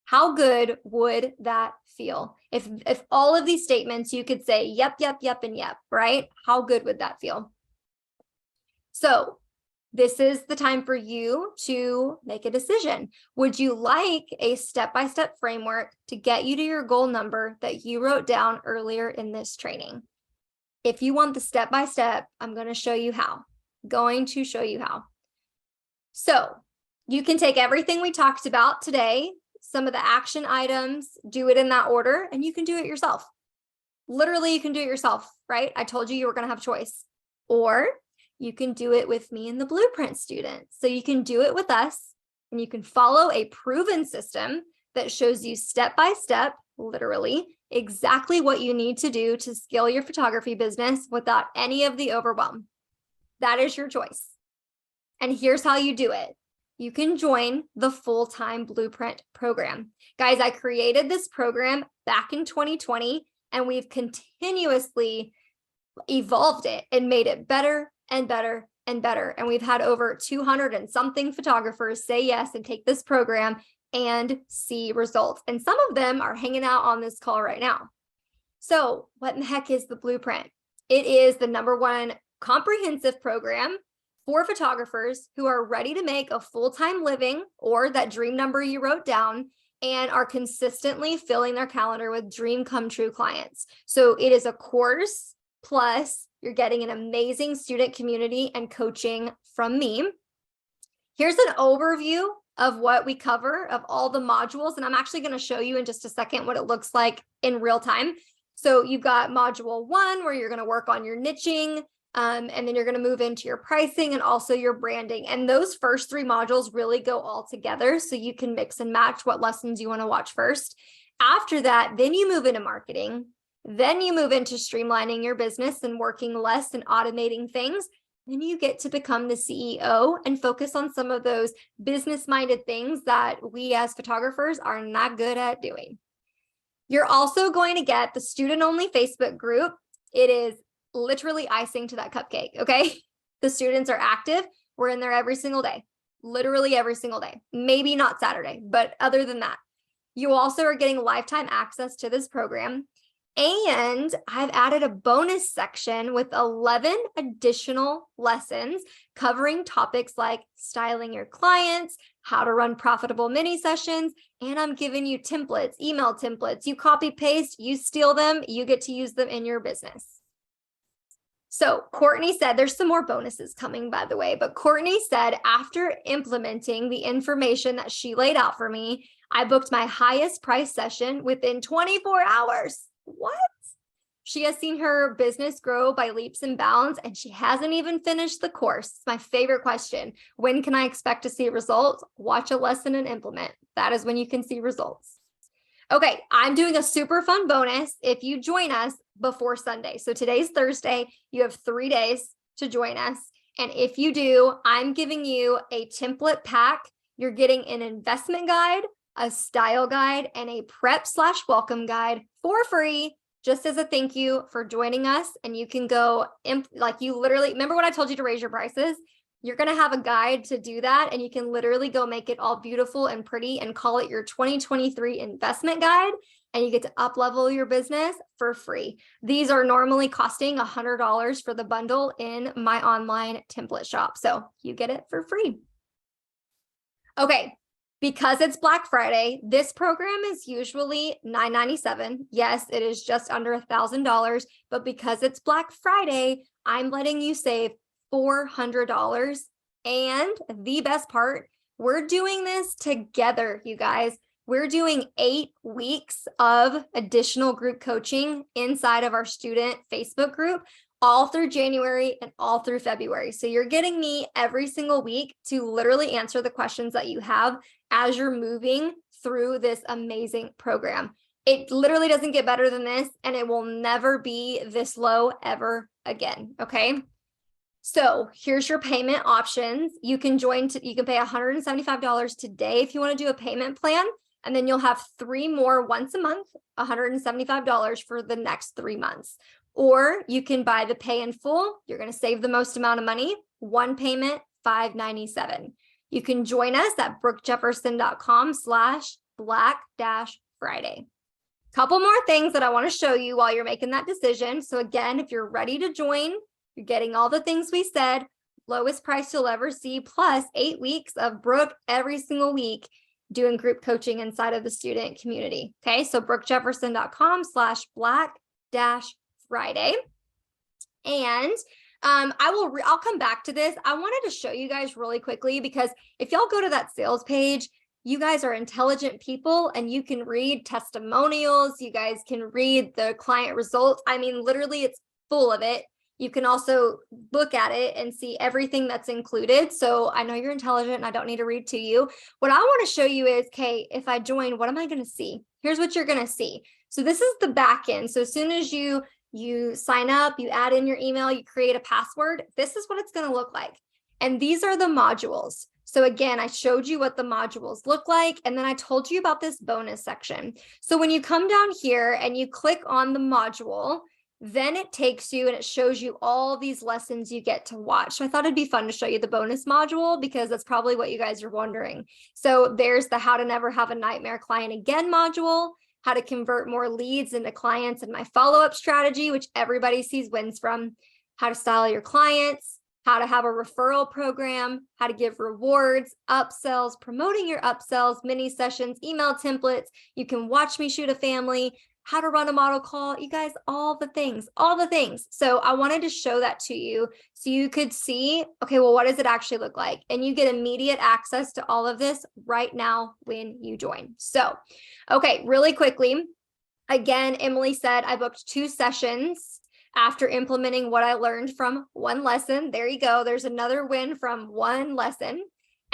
How good would that feel? If all of these statements you could say, yep, yep, yep, and yep, right? How good would that feel? So this is the time for you to make a decision. Would you like a step-by-step framework to get you to your goal number that you wrote down earlier in this training? If you want the step-by-step, I'm going to show you how. So you can take everything we talked about today, some of the action items, do it in that order, and you can do it yourself. Literally, you can do it yourself, right? I told you were going to have choice. Or you can do it with me and the blueprint students. So you can do it with us and you can follow a proven system that shows you step by step, literally, exactly what you need to do to scale your photography business without any of the overwhelm. That is your choice. And here's how you do it. You can join the full-time blueprint program. Guys, I created this program back in 2020 and we've continuously evolved it and made it better and better and better. And we've had over 200 and something photographers say yes and take this program and see results. And some of them are hanging out on this call right now. So what in the heck is the blueprint? It is the #1 comprehensive program for photographers who are ready to make a full-time living or that dream number you wrote down and are consistently filling their calendar with dream come true clients. So it is a course plus you're getting an amazing student community and coaching from me. Here's an overview of what we cover of all the modules. And I'm actually going to show you in just a second what it looks like in real time. So you've got module 1 where you're going to work on your niching, and then you're going to move into your pricing and also your branding. And those first 3 modules really go all together. So you can mix and match what lessons you want to watch first. After that, then you move into marketing. Then you move into streamlining your business and working less and automating things. Then you get to become the CEO and focus on some of those business-minded things that we as photographers are not good at doing. You're also going to get the student-only Facebook group. It is literally icing to that cupcake, okay? The students are active. We're in there every single day, literally every single day. Maybe not Saturday, but other than that, you also are getting lifetime access to this program. And I've added a bonus section with 11 additional lessons covering topics like styling your clients, how to run profitable mini sessions, and I'm giving you templates, email templates. You copy paste, you steal them, you get to use them in your business. So Courtney said, there's some more bonuses coming, by the way, but Courtney said after implementing the information that she laid out for me, I booked my highest price session within 24 hours. What? She has seen her business grow by leaps and bounds, and she hasn't even finished the course. It's my favorite question. When can I expect to see results? Watch a lesson and implement. That is when you can see results. Okay, I'm doing a super fun bonus if you join us before Sunday. So today's Thursday. You have 3 days to join us. And if you do, I'm giving you a template pack. You're getting an investment guide, a style guide, and a prep/welcome guide for free, just as a thank you for joining us. And you can go, like you literally, remember when I told you to raise your prices? You're going to have a guide to do that. And you can literally go make it all beautiful and pretty and call it your 2023 investment guide. And you get to up-level your business for free. These are normally costing $100 for the bundle in my online template shop. So you get it for free. Okay. Because it's Black Friday, this program is usually $997. Yes, it is just under $1,000, but because it's Black Friday, I'm letting you save $400. And the best part, we're doing this together, you guys. We're doing 8 weeks of additional group coaching inside of our student Facebook group, all through January and all through February. So you're getting me every single week to literally answer the questions that you have as you're moving through this amazing program. It literally doesn't get better than this, and it will never be this low ever again, okay? So here's your payment options. You can you can pay $175 today if you want to do a payment plan, and then you'll have 3 more once a month, $175 for the next 3 months. Or you can buy the pay in full. You're going to save the most amount of money. 1 payment, $597. You can join us at brookejefferson.com/Black-Friday. Couple more things that I want to show you while you're making that decision. So again, if you're ready to join, you're getting all the things we said, lowest price you'll ever see, plus 8 weeks of Brooke every single week doing group coaching inside of the student community. Okay, so brookejefferson.com/Black-Friday. And I'll come back to this. I wanted to show you guys really quickly, because if y'all go to that sales page, you guys are intelligent people and you can read testimonials. You guys can read the client results. I mean, literally it's full of it. You can also look at it and see everything that's included. So I know you're intelligent and I don't need to read to you. What I want to show you is, okay, if I join, what am I going to see? Here's what you're going to see. So this is the back end. So as soon as you sign up, you add in your email, you create a password, this is what it's going to look like. And these are the modules. So again, I showed you what the modules look like, and then I told you about this bonus section. So when you come down here and you click on the module, then it takes you and it shows you all these lessons you get to watch. So I thought it'd be fun to show you the bonus module, because that's probably what you guys are wondering. So there's the How to Never Have a Nightmare Client Again module, how to convert more leads into clients, and my follow-up strategy, which everybody sees wins from, how to style your clients, how to have a referral program, how to give rewards, upsells, promoting your upsells, mini sessions, email templates. You can watch me shoot a family, how to run a model call, you guys, all the things. So I wanted to show that to you so you could see, okay, well, what does it actually look like? And you get immediate access to all of this right now when you join. So, okay, really quickly, again, Emily said I booked 2 sessions after implementing what I learned from 1 lesson. There you go. There's another win from 1 lesson.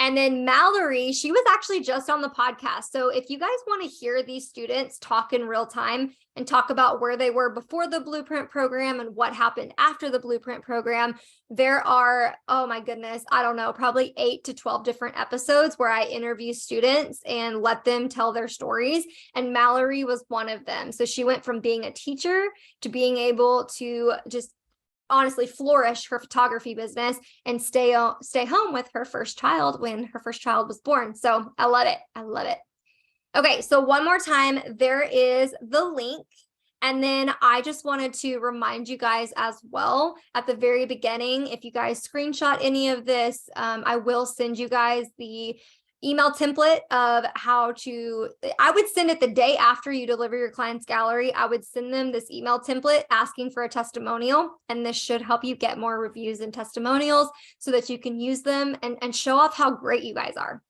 And then Mallory, she was actually just on the podcast. So if you guys want to hear these students talk in real time and talk about where they were before the Blueprint program and what happened after the Blueprint program, there are, oh my goodness, I don't know, probably 8 to 12 different episodes where I interview students and let them tell their stories. And Mallory was one of them. So she went from being a teacher to being able to just honestly flourish her photography business and stay home with her first child when her first child was born. So I love it. I love it. Okay, so one more time, there is the link. And then I just wanted to remind you guys as well at the very beginning, if you guys screenshot any of this, I will send you guys the email template of how to, I would send it the day after you deliver your client's gallery. I would send them this email template asking for a testimonial, and this should help you get more reviews and testimonials so that you can use them and show off how great you guys are.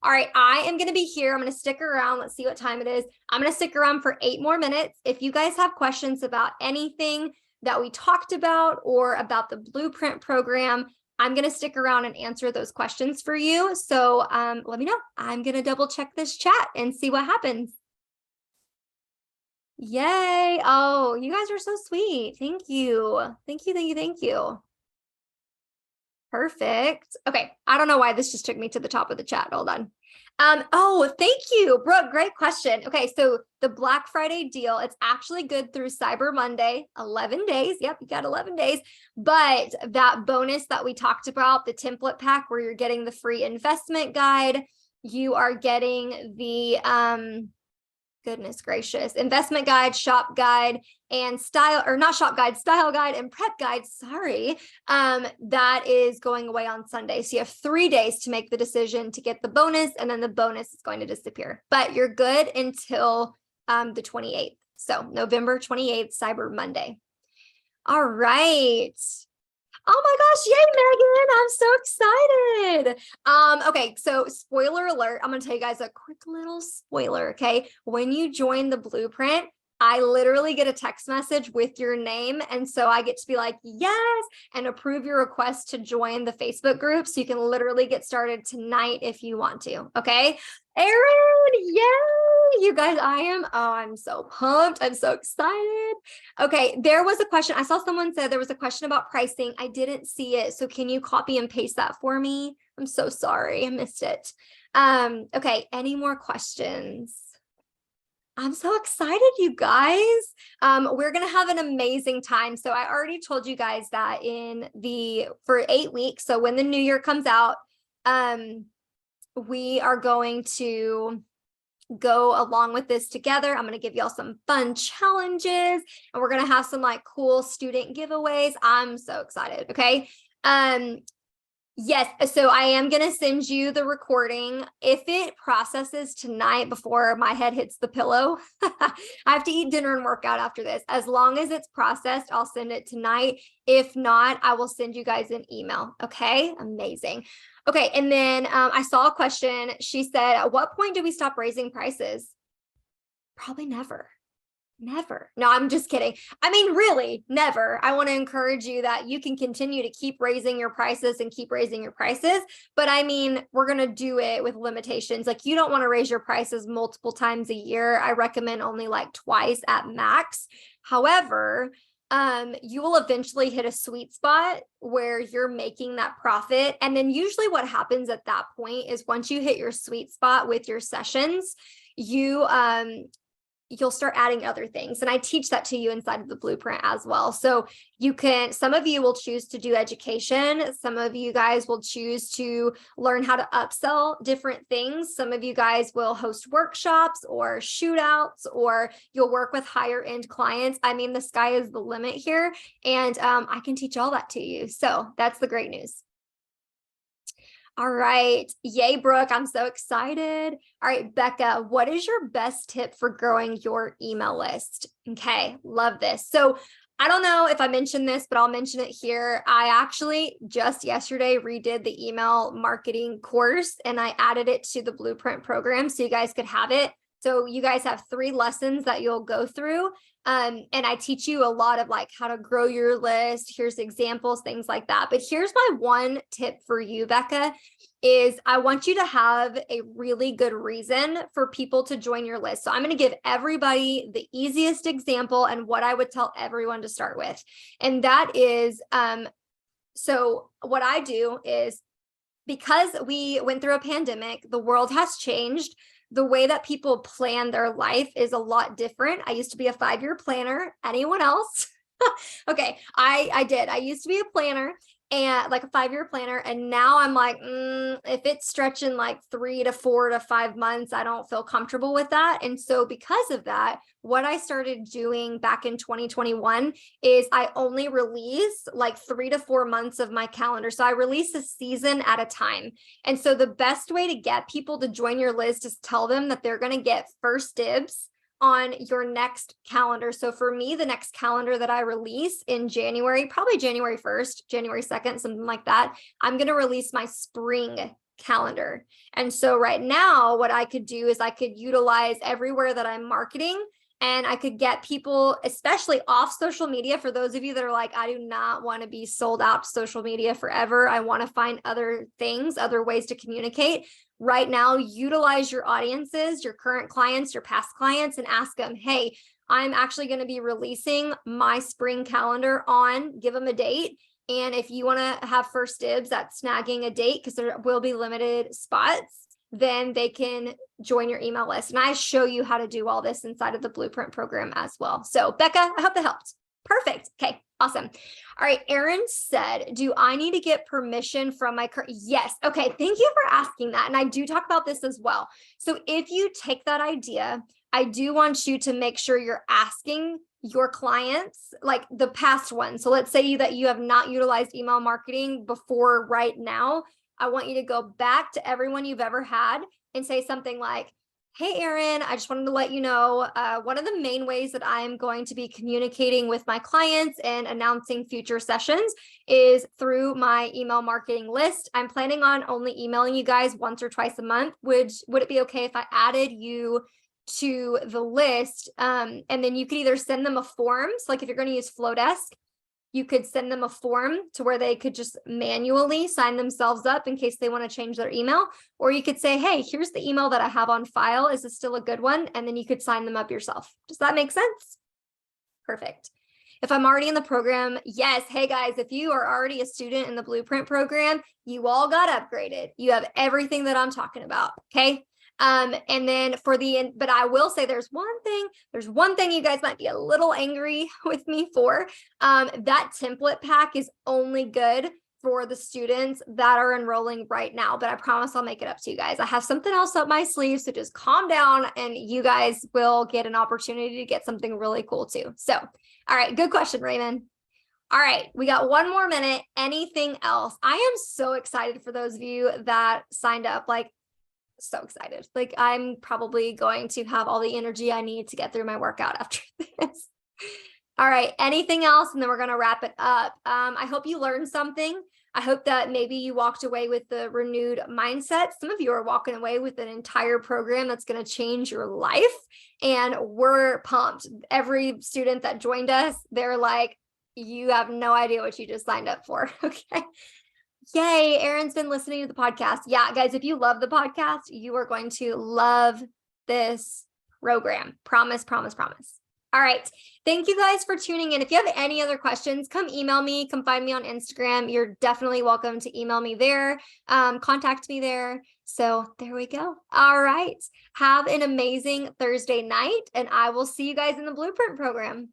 All right, I am going to be here. I'm going to stick around. Let's see what time it is. I'm going to stick around for 8 more minutes. If you guys have questions about anything that we talked about or about the Blueprint program, I'm going to stick around and answer those questions for you. So let me know. I'm going to double check this chat and see what happens. Yay. Oh, you guys are so sweet. Thank you. Thank you. Thank you. Thank you. Perfect. Okay. I don't know why this just took me to the top of the chat. Hold on. Oh, thank you, Brooke. Great question. Okay. So the Black Friday deal, it's actually good through Cyber Monday, 11 days. Yep. You got 11 days, but that bonus that we talked about, the template pack where you're getting the free investment guide, you are getting the, goodness gracious, investment guide, shop guide, and style, or not shop guide, style guide and prep guide, sorry, that is going away on Sunday. So you have 3 days to make the decision to get the bonus, and then the bonus is going to disappear, but you're good until the 28th. So November 28th, Cyber Monday. All right. Oh my gosh, yay, Megan. I'm so excited. Okay, so spoiler alert, I'm gonna tell you guys a quick little spoiler, okay? When you join the Blueprint, I literally get a text message with your name. And so I get to be like, yes, and approve your request to join the Facebook group. So you can literally get started tonight if you want to, okay? Erin, yay, you guys, I'm so pumped. I'm so excited. Okay, there was a question. I saw someone said there was a question about pricing. I didn't see it. So can you copy and paste that for me? I'm so sorry. I missed it. Okay, any more questions? I'm so excited, you guys. We're going to have an amazing time. So I already told you guys that for 8 weeks. So when the new year comes out, we are going to go along with this together. I'm going to give y'all some fun challenges, and we're going to have some like cool student giveaways. I'm so excited. Okay. Yes, so I am going to send you the recording. If it processes tonight before my head hits the pillow, I have to eat dinner and work out after this. As long as it's processed, I'll send it tonight. If not, I will send you guys an email. Okay, amazing. Okay, and then I saw a question. She said, at what point do we stop raising prices? Probably never. Never. No, I'm just kidding. I mean, really, never. I want to encourage you that you can continue to keep raising your prices and keep raising your prices. But I mean, we're going to do it with limitations. Like, you don't want to raise your prices multiple times a year. I recommend only like twice at max. However, you will eventually hit a sweet spot where you're making that profit. And then usually what happens at that point is once you hit your sweet spot with your sessions, you'll start adding other things. And I teach that to you inside of the Blueprint as well. So some of you will choose to do education. Some of you guys will choose to learn how to upsell different things. Some of you guys will host workshops or shootouts, or you'll work with higher end clients. I mean, the sky is the limit here, and I can teach all that to you. So that's the great news. All right. Yay, Brooke. I'm so excited. All right, Becca, what is your best tip for growing your email list? Okay, love this. So I don't know if I mentioned this, but I'll mention it here. I actually just yesterday redid the email marketing course, and I added it to the Blueprint program so you guys could have it. So you guys have 3 lessons that you'll go through. And I teach you a lot of like how to grow your list. Here's examples, things like that. But here's my one tip for you, Becca. is I want you to have a really good reason for people to join your list. So I'm going to give everybody the easiest example and what I would tell everyone to start with. And that is, so what I do is, because we went through a pandemic, the world has changed. The way that people plan their life is a lot different. I used to be a 5-year planner. Anyone else? Okay, I did. I used to be a planner, and like a 5-year planner. And now I'm like, if it's stretching like 3 to 4 to 5 months, I don't feel comfortable with that. And so because of that, what I started doing back in 2021 is I only release like 3 to 4 months of my calendar. So I release a season at a time. And so the best way to get people to join your list is tell them that they're going to get first dibs on your next calendar. So for me, the next calendar that I release in January, probably January 1st, January 2nd, something like that, I'm going to release my spring calendar. And so right now, what I could do is I could utilize everywhere that I'm marketing, and I could get people, especially off social media. For those of you that are like, I do not want to be sold out to social media forever. I want to find other things, other ways to communicate. Right now, utilize your audiences, your current clients, your past clients, and ask them, hey, I'm actually going to be releasing my spring calendar on, give them a date. And if you want to have first dibs at snagging a date, because there will be limited spots, then they can join your email list. And I show you how to do all this inside of the Blueprint program as well. So Becca, I hope that helped. Perfect. Okay, awesome. All right, Erin said, do I need to get permission from my current? Yes. Okay, thank you for asking that. And I do talk about this as well. So if you take that idea, I do want you to make sure you're asking your clients, like the past ones. So let's say that you have not utilized email marketing before right now. I want you to go back to everyone you've ever had and say something like, hey, Erin, I just wanted to let you know, one of the main ways that I'm going to be communicating with my clients and announcing future sessions is through my email marketing list. I'm planning on only emailing you guys once or twice a month. Would it be okay if I added you to the list? And then you could either send them a form. So like if you're going to use Flowdesk, you could send them a form to where they could just manually sign themselves up in case they want to change their email. Or you could say, hey, here's the email that I have on file. Is this still a good one? And then you could sign them up yourself. Does that make sense? Perfect. If I'm already in the program, yes. Hey guys, if you are already a student in the Blueprint program, you all got upgraded. You have everything that I'm talking about. Okay. And then but I will say there's one thing you guys might be a little angry with me for. That template pack is only good for the students that are enrolling right now, but I promise I'll make it up to you guys. I have something else up my sleeve, so just calm down and you guys will get an opportunity to get something really cool too. So, all right, good question, Raymond. All right, we got 1 more minute. Anything else? I am so excited for those of you that signed up. Like, so excited. Like I'm probably going to have all the energy I need to get through my workout after this. All right, anything else? And then we're going to wrap it up. I hope you learned something. I hope that maybe you walked away with the renewed mindset. Some of you are walking away with an entire program that's going to change your life. And we're pumped. Every student that joined us, they're like, you have no idea what you just signed up for. Okay. Yay, Erin's been listening to the podcast. Yeah, guys, if you love the podcast, you are going to love this program. Promise, promise, promise. All right. Thank you guys for tuning in. If you have any other questions, come email me, come find me on Instagram. You're definitely welcome to email me there, contact me there. So there we go. All right. Have an amazing Thursday night, and I will see you guys in the Blueprint program.